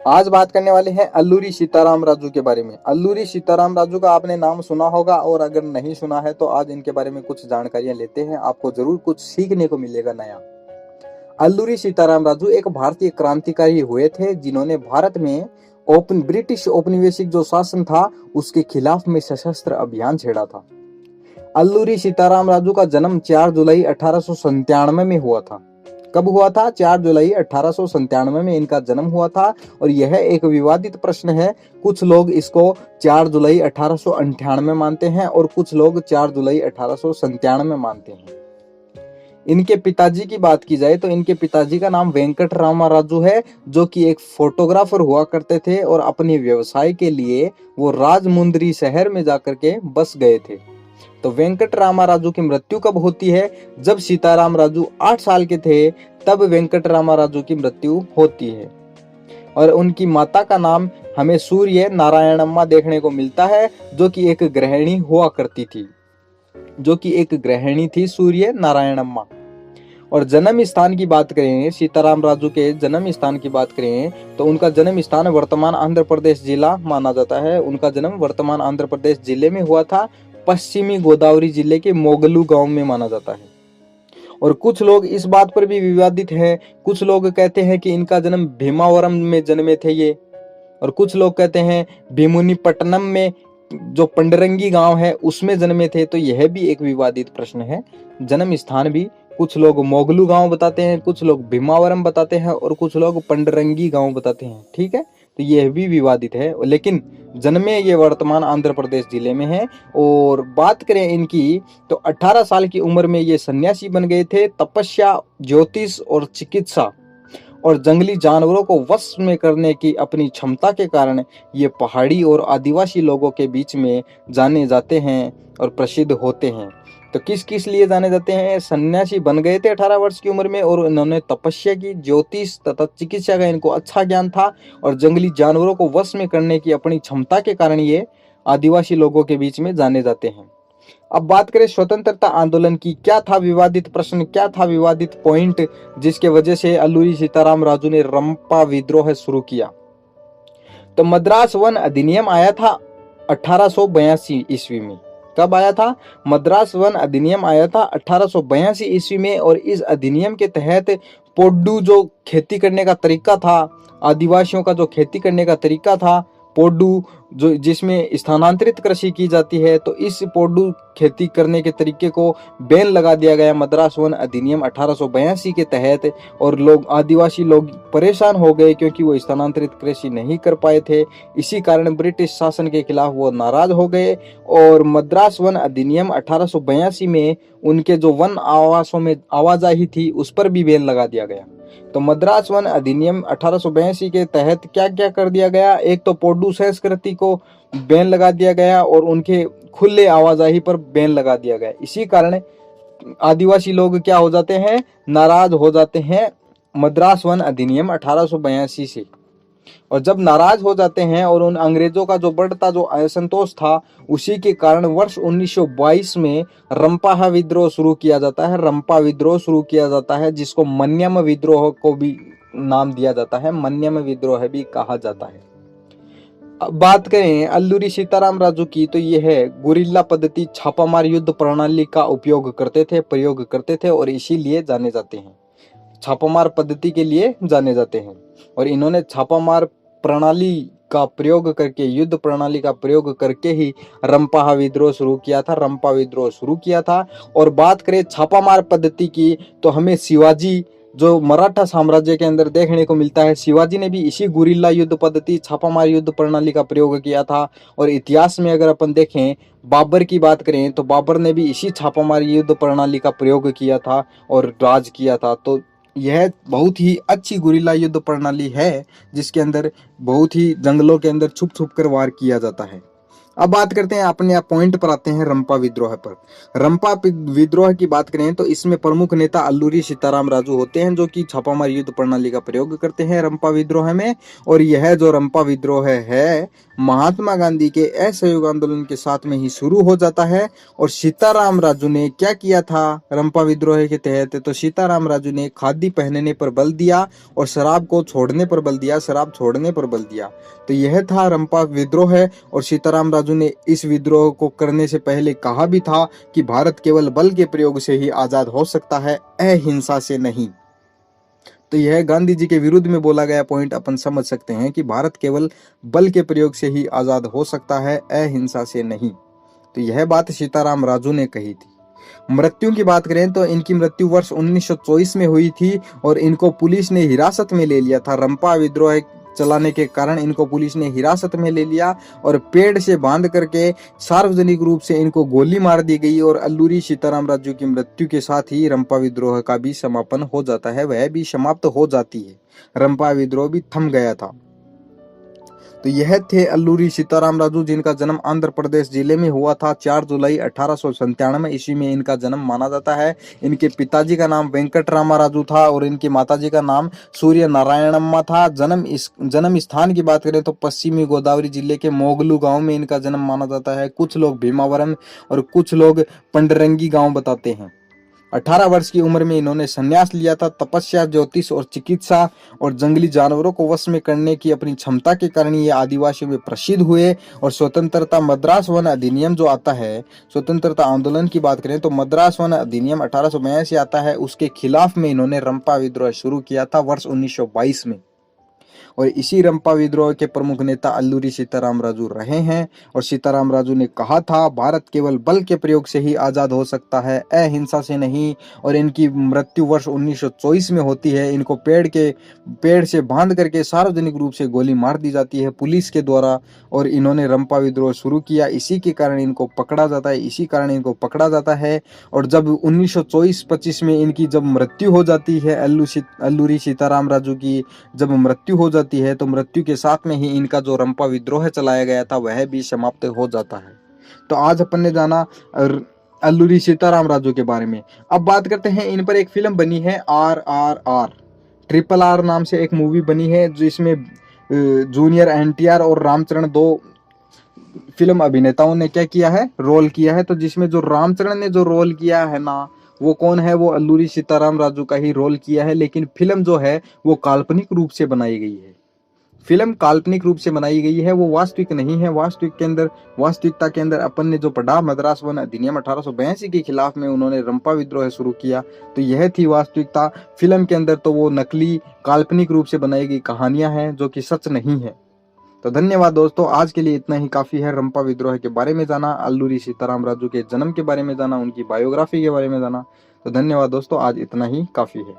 आज बात करने वाले हैं अल्लूरी सीताराम राजू के बारे में। अल्लूरी सीताराम राजू का आपने नाम सुना होगा और अगर नहीं सुना है तो आज इनके बारे में कुछ जानकारियां लेते हैं, आपको जरूर कुछ सीखने को मिलेगा नया। अल्लूरी सीताराम राजू एक भारतीय क्रांतिकारी हुए थे जिन्होंने भारत में ब्रिटिश औपनिवेशिक जो शासन था उसके खिलाफ में सशस्त्र अभियान छेड़ा था। अल्लूरी सीताराम राजू का जन्म 4 जुलाई 1897 में हुआ था। कब हुआ था? 4 जुलाई 1897 में इनका जन्म हुआ था और यह एक विवादित प्रश्न है। कुछ लोग इसको 4 जुलाई 1898 मानते हैं और कुछ लोग 4 जुलाई 1897 मानते हैं। इनके पिताजी की बात की जाए तो इनके पिताजी का नाम वेंकट रामा राजू है, जो कि एक फोटोग्राफर हुआ करते थे और अपने व्यवसाय के लिए वो राजमुंदरी शहर में जाकर के बस गए थे। तो वेंकट रामा राजू की मृत्यु कब होती है? जब सीताराम राजू 8 साल के थे तब वेंकट रामा राजू की मृत्यु होती है। और उनकी माता का नाम हमें सूर्य नारायणम्मा देखने को मिलता है, जो कि एक गृहिणी हुआ करती थी, सूर्य नारायणम्मा। और जन्म स्थान की बात करें, सीताराम राजू के जन्म स्थान की बात करें तो उनका जन्म स्थान वर्तमान आंध्र प्रदेश जिला माना जाता है। उनका जन्म वर्तमान आंध्र प्रदेश जिले में हुआ था, पश्चिमी गोदावरी जिले के मोगलू गांव में माना जाता है। और कुछ लोग इस बात पर भी विवादित हैं, कुछ लोग कहते हैं कि इनका जन्म भीमावरम में जन्मे थे ये, और कुछ लोग कहते हैं भीमुनीपट्टनम में जो पंडरंगी गांव है उसमें जन्मे थे। तो यह भी एक विवादित प्रश्न है। जन्म स्थान भी कुछ लोग मोगलू गांव बताते हैं, कुछ लोग भीमावरम बताते हैं और कुछ लोग पंडरंगी गांव बताते हैं। ठीक है, तो यह भी विवादित है, लेकिन जन्मे ये वर्तमान आंध्र प्रदेश जिले में है। और बात करें इनकी तो 18 साल की उम्र में ये सन्यासी बन गए थे। तपस्या, ज्योतिष और चिकित्सा और जंगली जानवरों को वश में करने की अपनी क्षमता के कारण ये पहाड़ी और आदिवासी लोगों के बीच में जाने जाते हैं और प्रसिद्ध होते हैं। तो किस किस लिए जाने जाते हैं? सन्यासी बन गए थे 18 वर्ष की उम्र में और इन्होंने तपस्या की, ज्योतिष तथा चिकित्सा का इनको अच्छा ज्ञान था और जंगली जानवरों को वश में करने की अपनी क्षमता के कारण ये आदिवासी लोगों के बीच में जाने जाते हैं। अब बात करें स्वतंत्रता आंदोलन की, क्या था विवादित प्रश्न, क्या था विवादित पॉइंट जिसके वजह से अल्लूरी सीताराम राजू ने रंपा विद्रोह शुरू किया? तो मद्रास वन अधिनियम आया था 1882 ईस्वी में। कब आया था? मद्रास वन अधिनियम आया था 1882 ईस्वी में। और इस अधिनियम के तहत पोड्डू जो खेती करने का तरीका था, आदिवासियों का जो खेती करने का तरीका था, पोड्डू जो जिसमें स्थानांतरित कृषि की जाती है, तो इस पोड्डू खेती करने के तरीके को बैन लगा दिया गया मद्रास वन अधिनियम 1882 के तहत। और लोग आदिवासी लोग परेशान हो गए क्योंकि वो स्थानांतरित कृषि नहीं कर पाए थे। इसी कारण ब्रिटिश शासन के खिलाफ वो नाराज हो गए और मद्रास वन अधिनियम 1882 में उनके जो वन आवासों में आवाजाही थी उस पर भी बैन लगा दिया गया। तो मद्रास वन अधिनियम 1882 के तहत क्या क्या कर दिया गया? एक तो पोड्डू संस्कृति को बैन लगा दिया गया और उनके खुले आवाजाही पर बैन लगा दिया गया। इसी कारण आदिवासी लोग क्या हो जाते हैं? नाराज हो जाते हैं मद्रास वन अधिनियम 1882 से। और जब नाराज हो जाते हैं और उन अंग्रेजों का जो बढ़ता जो असंतोष था, उसी के कारण वर्ष 1922 में रंपा विद्रोह शुरू किया जाता है। रंपा विद्रोह शुरू किया जाता है जिसको मन्यम विद्रोह को भी नाम दिया जाता है, मन्यम विद्रोह भी कहा जाता है। अब बात करें अल्लूरी सीताराम राजू की तो ये है गुरिल्ला पद्धति, छापामार युद्ध प्रणाली का प्रयोग करते थे और इसीलिए जाने जाते हैं, छापामार पद्धति के लिए जाने जाते हैं। और इन्होंने छापामार प्रणाली का प्रयोग करके, युद्ध प्रणाली का प्रयोग करके ही रंपा विद्रोह शुरू किया था। और बात करें छापामार पद्धति की तो हमें शिवाजी जो मराठा साम्राज्य के अंदर देखने को मिलता है, शिवाजी ने भी इसी गुरिल्ला युद्ध पद्धति, छापामार युद्ध प्रणाली का प्रयोग किया था। और इतिहास में अगर अपन देखें, बाबर की बात करें तो बाबर ने भी इसी छापामार युद्ध प्रणाली का प्रयोग किया था और राज किया था। तो यह बहुत ही अच्छी गुरिल्ला युद्ध प्रणाली है जिसके अंदर बहुत ही जंगलों के अंदर छुप छुप कर वार किया जाता है। अब बात करते हैं, अपने पॉइंट पर आते हैं रंपा विद्रोह पर। रंपा विद्रोह की बात करें तो इसमें प्रमुख नेता अल्लूरी सीताराम राजू होते हैं, जो कि छापामार युद्ध प्रणाली का प्रयोग करते हैं रंपा विद्रोह में। और यह जो रंपा विद्रोह है महात्मा गांधी के असहयोग आंदोलन के साथ में ही शुरू हो जाता है। और सीताराम राजू ने क्या किया था रंपा विद्रोह के तहत, तो सीताराम राजू ने खादी पहनने पर बल दिया और शराब को छोड़ने पर बल दिया, शराब छोड़ने पर बल दिया। तो यह था रंपा विद्रोह। और सीताराम राजू ने इस विद्रोह को करने से पहले कहा भी था कि भारत केवल बल के प्रयोग से ही आजाद हो सकता है, अहिंसा से नहीं। तो यह गांधी जी के विरुद्ध में बोला गया पॉइंट अपन समझ सकते हैं कि भारत केवल बल के प्रयोग से ही आजाद हो सकता है, अहिंसा से नहीं। तो यह बात सीताराम राजू ने कही थी। मृत्यु की बात करें तो इनकी मृत्यु वर्ष 1924 में हुई थी और इनको पुलिस ने हिरासत में ले लिया था। रंपा विद्रोह चलाने के कारण इनको पुलिस ने हिरासत में ले लिया और पेड़ से बांध करके सार्वजनिक रूप से इनको गोली मार दी गई। और अल्लूरी सीताराम राजू की मृत्यु के साथ ही रंपा विद्रोह का भी समापन हो जाता है, वह भी समाप्त हो जाती है, रंपा विद्रोह भी थम गया था। तो यह थे अल्लूरी सीताराम राजू, जिनका जन्म आंध्र प्रदेश जिले में हुआ था 4 जुलाई 1897 ईस्वी में इनका जन्म माना जाता है। इनके पिताजी का नाम वेंकटरामा राजू था और इनकी माताजी का नाम सूर्य नारायणम्मा था। जन्म स्थान की बात करें तो पश्चिमी गोदावरी जिले के मोगलू गांव में इनका जन्म माना जाता है। कुछ लोग भीमावरम और कुछ लोग पंडरंगी गांव बताते हैं। 18 वर्ष की उम्र में इन्होंने संन्यास लिया था। तपस्या, ज्योतिष और चिकित्सा और जंगली जानवरों को वश में करने की अपनी क्षमता के कारण ये आदिवासियों में प्रसिद्ध हुए। और स्वतंत्रता मद्रास वन अधिनियम जो आता है, स्वतंत्रता आंदोलन की बात करें तो मद्रास वन अधिनियम 1882 आता है, उसके खिलाफ में इन्होंने रंपा विद्रोह शुरू किया था वर्ष 1922 में। और इसी रंपा विद्रोह के प्रमुख नेता अल्लूरी सीताराम राजू रहे हैं। और सीताराम राजू ने कहा था भारत केवल बल के प्रयोग से ही आजाद हो सकता है, अहिंसा से नहीं। और इनकी मृत्यु वर्ष 1924 में होती है। इनको पेड़ से बांध करके सार्वजनिक रूप से गोली मार दी जाती है पुलिस के द्वारा। और इन्होंने रंपा विद्रोह शुरू किया, इसी के कारण इनको पकड़ा जाता है, इसी कारण इनको पकड़ा जाता है। और जब 1924-25 में इनकी जब मृत्यु हो जाती है, अल्लूरी सीताराम राजू की जब मृत्यु हो जाती है, तो मृत्यु के साथ में ही इनका जो रंपा विद्रोह चलाया गया था वह भी समाप्त हो जाता है। तो आज अपन ने जाना अल्लूरी सीताराम राजू के बारे में। अब बात करते हैं, इन पर एक फिल्म बनी है RRR, RRR नाम से एक मूवी बनी है, जिसमें जूनियर NTR और रामचरण, 2 फिल्म अभिनेताओं ने क्या किया है, रोल किया है। तो जिसमें जो रामचरण ने जो रोल किया है ना, वो कौन है, वो अल्लूरी सीताराम राजू का ही रोल किया है। लेकिन फिल्म जो है वो काल्पनिक रूप से बनाई गई है। फिल्म काल्पनिक रूप से बनाई गई है, वो वास्तविक नहीं है। वास्तविकता के अंदर अपन ने जो पढ़ा, मद्रास वन अधिनियम 1882 के खिलाफ में उन्होंने रंपा विद्रोह शुरू किया, तो यह थी वास्तविकता। फिल्म के अंदर तो वो नकली काल्पनिक रूप से बनाई गई कहानियां हैं जो कि सच नहीं है। तो धन्यवाद दोस्तों, आज के लिए इतना ही काफी है। रंपा विद्रोह के बारे में जाना, अल्लूरी सीताराम राजू के जन्म के बारे में जाना, उनकी बायोग्राफी के बारे में जाना। तो धन्यवाद दोस्तों, आज इतना ही काफी है।